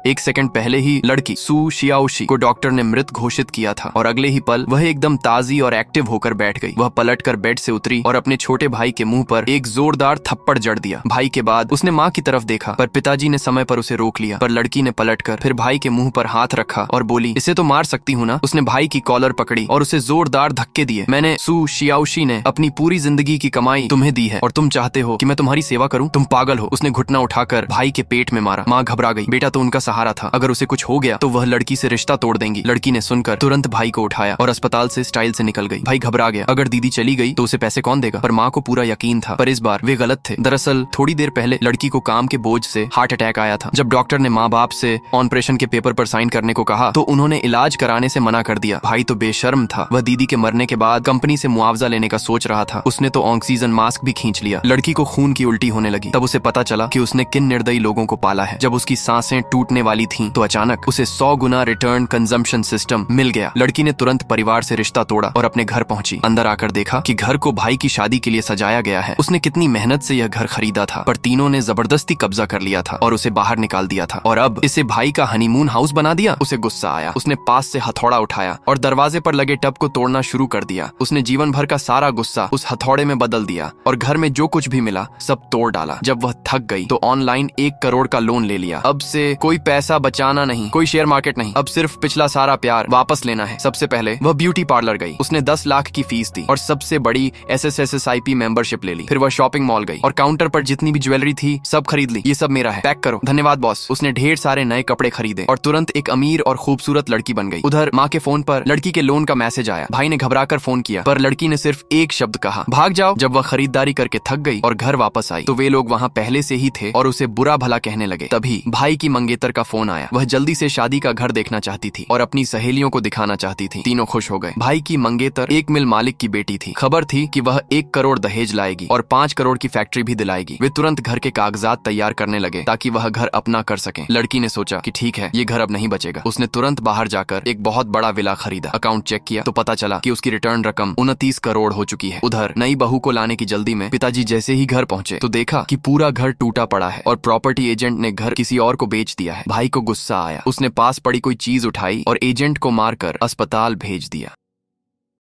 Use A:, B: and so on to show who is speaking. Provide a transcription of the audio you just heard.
A: 1 second पहले ही लड़की सू शियाओशी को डॉक्टर ने मृत घोषित किया था और अगले ही पल वह एकदम ताजी और एक्टिव होकर बैठ गई। वह पलटकर बेड से उतरी और अपने छोटे भाई के मुंह पर एक जोरदार थप्पड़ जड़ दिया। भाई के बाद उसने माँ की तरफ देखा, पर पिताजी ने समय पर उसे रोक लिया। पर लड़की ने पलटकर फिर भाई के मुंह पर हाथ रखा और बोली, इसे तो मार सकती हूँ ना। उसने भाई की कॉलर पकड़ी और उसे जोरदार धक्के दिए। मैंने सू शियाओशी ने अपनी पूरी जिंदगी की कमाई तुम्हें दी है और तुम चाहते हो कि मैं तुम्हारी सेवा करूं? तुम पागल हो। उसने घुटना उठाकर भाई के पेट में मारा। माँ घबरा गई। बेटा तो उनका सहारा था, अगर उसे कुछ हो गया तो वह लड़की से रिश्ता तोड़ देंगी। लड़की ने सुनकर तुरंत भाई को उठाया और अस्पताल से स्टाइल से निकल गई। भाई घबरा गया, अगर दीदी चली गई तो उसे पैसे कौन देगा? पर माँ को पूरा यकीन था, पर इस बार वे गलत थे। दरअसल थोड़ी देर पहले लड़की को काम के बोझ से हार्ट अटैक आया था। जब डॉक्टर ने माँ बाप से ऑपरेशन के पेपर पर साइन करने को कहा तो उन्होंने इलाज कराने से मना कर दिया। भाई तो बेशर्म था। वह दीदी के मरने के बाद कंपनी से मुआवजा लेने का सोच रहा था। उसने तो ऑक्सीजन मास्क भी खींच लिया। लड़की को खून की उल्टी होने लगी। तब उसे पता चला कि उसने किन निर्दयी लोगों को पाला है। जब उसकी सांसें टूटने वाली थीं, तो अचानक उसे 100 गुना रिटर्न कंजम्पशन सिस्टम मिल गया। लड़की ने तुरंत परिवार से रिश्ता तोड़ा और अपने घर पहुंची। अंदर आकर देखा कि घर को भाई की शादी के लिए सजाया गया है। उसने कितनी मेहनत से यह घर खरीदा था, पर तीनों ने जबरदस्ती कब्जा कर लिया था और उसे बाहर निकाल दिया था। और अब इसे भाई का हनीमून हाउस बना दिया। उसे गुस्सा आया। उसने पास से हथौड़ा उठाया और दरवाजे पर लगे टब को तोड़ना शुरू कर दिया। उसने जीवन भर का सारा गुस्सा उस हथौड़े में बदल दिया और घर में जो कुछ भी मिला सब तोड़ डाला। जब वह थक गई तो ऑनलाइन 1 करोड़ का लोन ले लिया। अब से कोई पैसा बचाना नहीं, कोई शेयर मार्केट नहीं, अब सिर्फ पिछला सारा प्यार वापस लेना है। सबसे पहले वह ब्यूटी पार्लर गई। उसने 10 लाख की फीस दी और सबसे बड़ी SSSIP मेंबरशिप ले ली। फिर वह शॉपिंग मॉल गई और काउंटर पर जितनी भी ज्वेलरी थी सब खरीद ली। ये सब मेरा है, पैक करो। धन्यवाद बॉस। उसने ढेर सारे नए कपड़े खरीदे और तुरंत एक अमीर और खूबसूरत लड़की बन गई। उधर माँ के फोन पर लड़की के लोन का मैसेज आया। भाई ने घबराकर फोन किया, पर लड़की ने सिर्फ एक शब्द कहा, भाग जाओ। जब वह खरीदारी करके थक गई और घर वापस आई तो वे लोग वहाँ पहले से ही थे और उसे बुरा भला कहने लगे। तभी भाई की मंगेतर का फोन आया। वह जल्दी से शादी का घर देखना चाहती थी और अपनी सहेलियों को दिखाना चाहती थी। तीनों खुश हो गए। भाई की मंगेतर एक मिल मालिक की बेटी थी। खबर थी कि वह 1 करोड़ दहेज लाएगी और 5 करोड़ की फैक्ट्री भी दिलाएगी। वे तुरंत घर के कागजात तैयार करने लगे ताकि वह घर अपना कर सके। लड़की ने सोचा कि ठीक है, ये घर अब नहीं बचेगा। उसने तुरंत बाहर जाकर एक बहुत बड़ा विला खरीदा। अकाउंट चेक किया तो पता चला कि उसकी रिटर्न रकम 29 करोड़ हो चुकी है। उधर नई बहू को लाने की जल्दी में पिताजी जैसे ही घर पहुंचे तो देखा कि पूरा घर टूटा पड़ा है और प्रॉपर्टी एजेंट ने घर किसी और को बेच दिया है। भाई को गुस्सा आया। उसने पास पड़ी कोई चीज उठाई और एजेंट को मारकर अस्पताल भेज दिया।